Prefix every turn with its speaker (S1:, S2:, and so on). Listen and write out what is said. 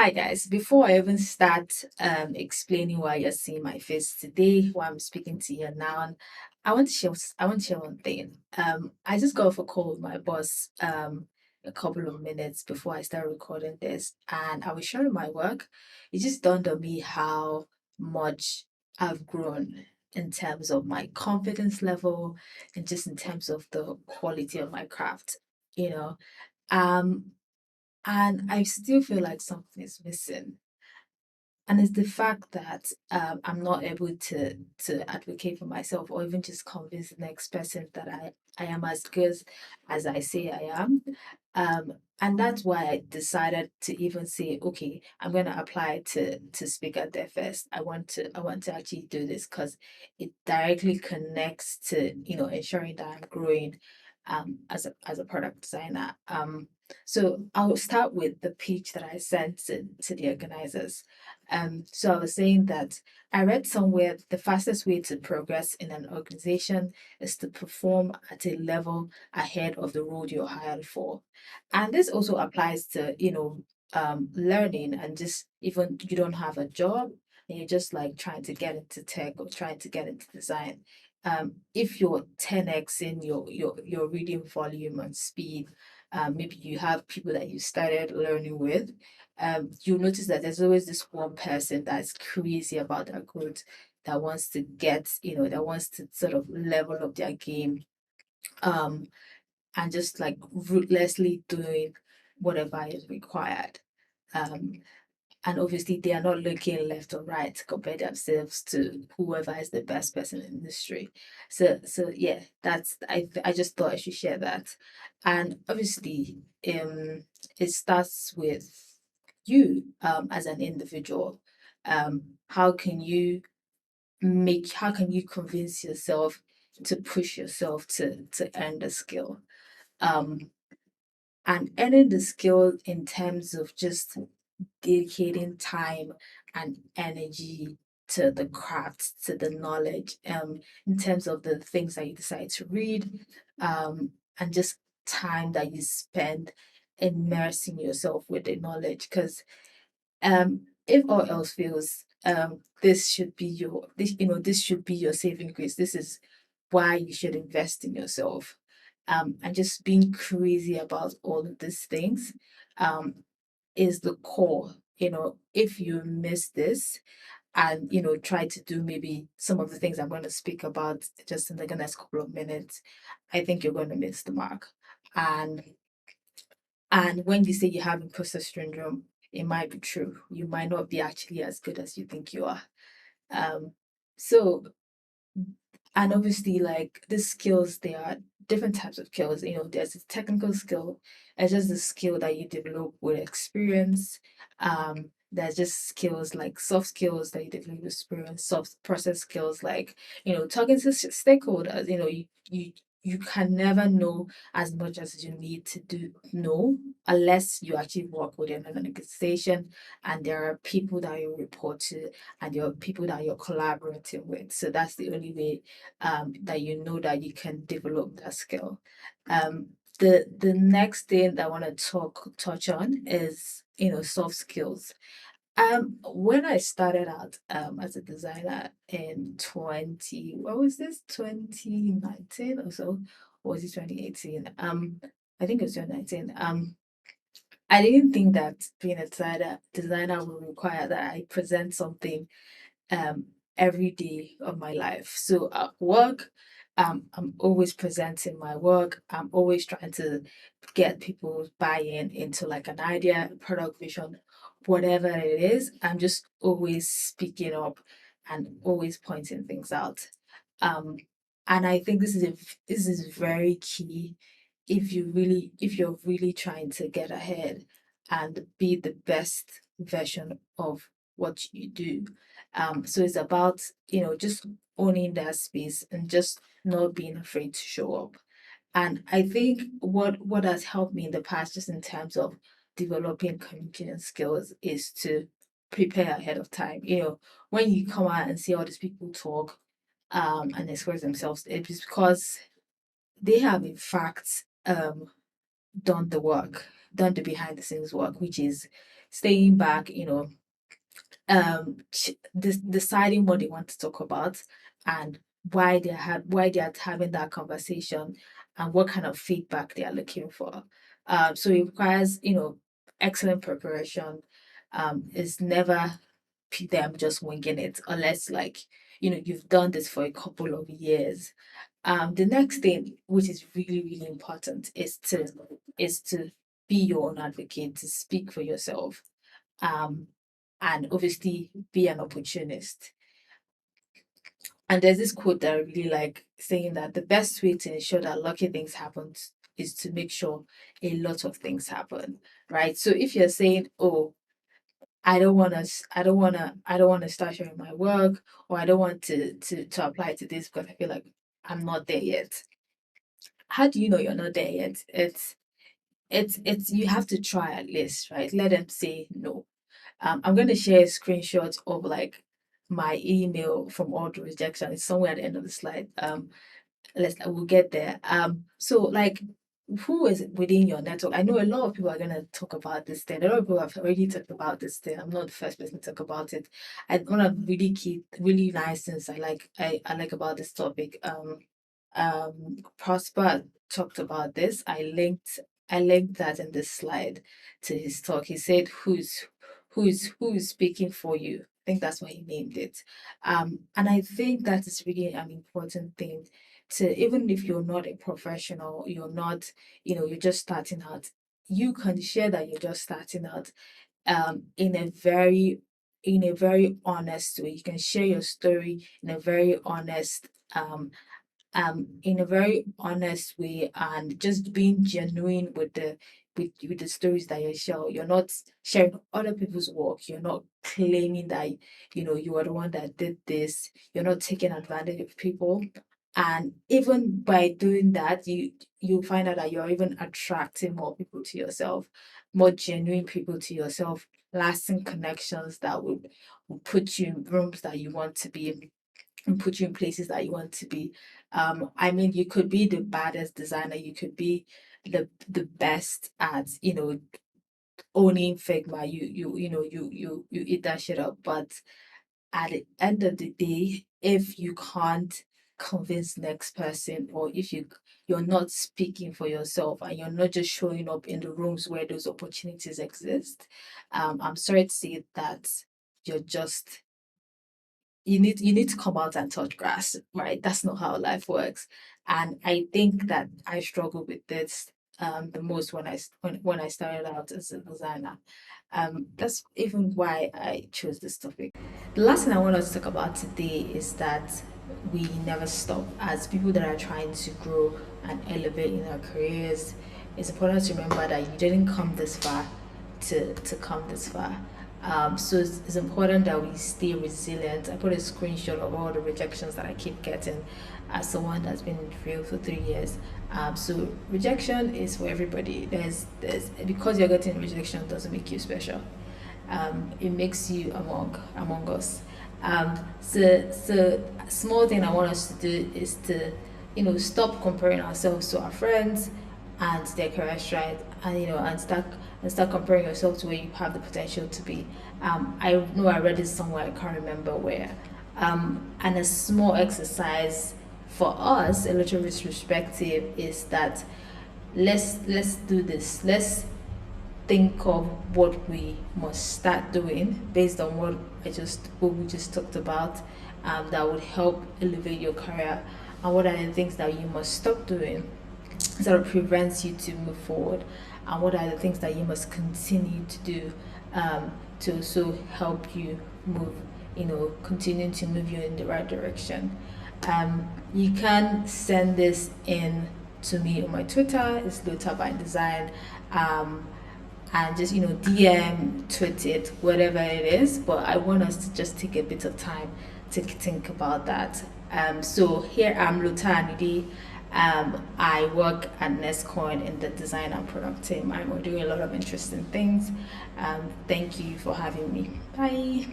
S1: Hi guys, before I even start explaining why you're seeing my face today, why I'm speaking to you now, I want to share one thing. I just got off a call with my boss a couple of minutes before I start recording this, and I was sharing my work. It just dawned on me how much I've grown in terms of my confidence level and just in terms of the quality of my craft, you know. Um and I still feel like something is missing. And it's the fact that I'm not able to advocate for myself or even just convince the next person that I am as good as I say I am. And that's why I decided to even say, okay, I'm gonna apply to speak at their first. I want to actually do this because it directly connects to, ensuring that I'm growing as a product designer. So I'll start with the pitch that I sent to the organizers. So I was saying that I read somewhere the fastest way to progress in an organization is to perform at a level ahead of the role you're hired for. And this also applies to, learning and just even you don't have a job and you're just like trying to get into tech or trying to get into design. If you're 10x in your reading volume and speed, maybe you have people that you started learning with, you'll notice that there's always this one person that's crazy about their growth, that wants to get, that wants to sort of level up their game, um, and just like ruthlessly doing whatever is required. Um, and obviously they are not looking left or right to compare themselves to whoever is the best person in the industry. So yeah, I just thought I should share that. And obviously, it starts with you as an individual. How can you how can you convince yourself to push yourself to earn the skill? Um and earning the skill in terms of just dedicating time and energy to the craft, to the knowledge, in terms of the things that you decide to read, and just time that you spend immersing yourself with the knowledge. Because if all else fails, this should be your saving grace. This is why you should invest in yourself. And just being crazy about all of these things um is the core. If you miss this and try to do maybe some of the things I'm going to speak about just in the next couple of minutes, I think you're going to miss the mark. And when you say you have imposter syndrome, it might be true. You might not be actually as good as you think you are. Um, so, and obviously, like the skills, there are different types of skills. There's a technical skill, it's just the skill that you develop with experience. There's just skills like soft skills that you develop with experience, soft process skills like, talking to stakeholders. You can never know as much as you need to do know unless you actually work within an organization and there are people that you report to and there are people that you're collaborating with. So that's the only way that you know that you can develop that skill. The next thing that I want to touch on is soft skills. When I started out as a designer in 2019 or so, or was it 2018? I think it was 2019. I didn't think that being a designer would require that I present something um every day of my life. So at work, I'm always presenting my work. I'm always trying to get people buy-in into like an idea, product vision, whatever it is. I'm just always speaking up and always pointing things out. Um, and I think this is very key if you're really trying to get ahead and be the best version of what you do. So it's about, just owning that space and just not being afraid to show up. And I think what has helped me in the past, just in terms of developing communication skills, is to prepare ahead of time. When you come out and see all these people talk and express themselves, it is because they have in fact done the work done the behind the scenes work, which is staying back, deciding what they want to talk about and why they are having that conversation and what kind of feedback they are looking for. So it requires, excellent preparation. It's never them just winging it unless like you've done this for a couple of years. The next thing, which is really really important, is to be your own advocate, to speak for yourself, um, and obviously be an opportunist. And there's this quote that I really like saying that the best way to ensure that lucky things happen is to make sure a lot of things happen, right? So if you're saying, "Oh, I don't want to start sharing my work, or I don't want to apply to this because I feel like I'm not there yet." How do you know you're not there yet? It's you have to try at least, right? Let them say no. I'm going to share a screenshot of like my email from all the rejection. It's somewhere at the end of the slide. We'll get there. So like, who is within your network? I know a lot of people are gonna talk about this thing. A lot of people have already talked about this thing. I'm not the first person to talk about it. And one of really key, really nice things I like about this topic. Prosper talked about this. I linked that in this slide to his talk. He said, "Who's speaking for you?" I think that's why he named it. And I think that is really an important thing to, even if you're not a professional, you're just starting out, you can share that you're just starting out in a very honest way. You can share your story in a very honest way, and just being genuine with the stories that you share. You're not sharing other people's work. You're not claiming that you are the one that did this. You're not taking advantage of people. And even by doing that, you find out that you're even attracting more people to yourself, more genuine people to yourself, lasting connections that will put you in rooms that you want to be in and put you in places that you want to be. I mean, you could be the baddest designer, you could be the best at owning Figma. You eat that shit up. But at the end of the day, if you can't convince the next person, or if you're not speaking for yourself and you're not just showing up in the rooms where those opportunities exist, I'm sorry to say that you're just you need to come out and touch grass, right? That's not how life works. And I think that I struggle with this the most when I started out as a designer. That's even why I chose this topic. The last thing I want us to talk about today is that we never stop. As people that are trying to grow and elevate in our careers, it's important to remember that you didn't come this far to come this far. So it's important that we stay resilient. I put a screenshot of all the rejections that I keep getting as someone that's been in the field for 3 years. So rejection is for everybody. There's because you're getting rejection doesn't make you special. It makes you among us. So small thing I want us to do is to stop comparing ourselves to our friends and their career stride, and and start comparing yourself to where you have the potential to be. I know I read this somewhere, I can't remember where. And a small exercise for us, a little retrospective, is that let's do this. Let's think of what we must start doing based on what we just talked about, that would help elevate your career, and what are the things that you must stop doing sort of prevents you to move forward, and what are the things that you must continue to do, to also help you move, continue to move you in the right direction. You can send this in to me on my Twitter. It's Lota by Design. And just DM, tweet it, whatever it is. But I want us to just take a bit of time to think about that. So here I'm Lota Anidi. I work at Nestcoin in the design and product team, and we're doing a lot of interesting things. Thank you for having me. Bye.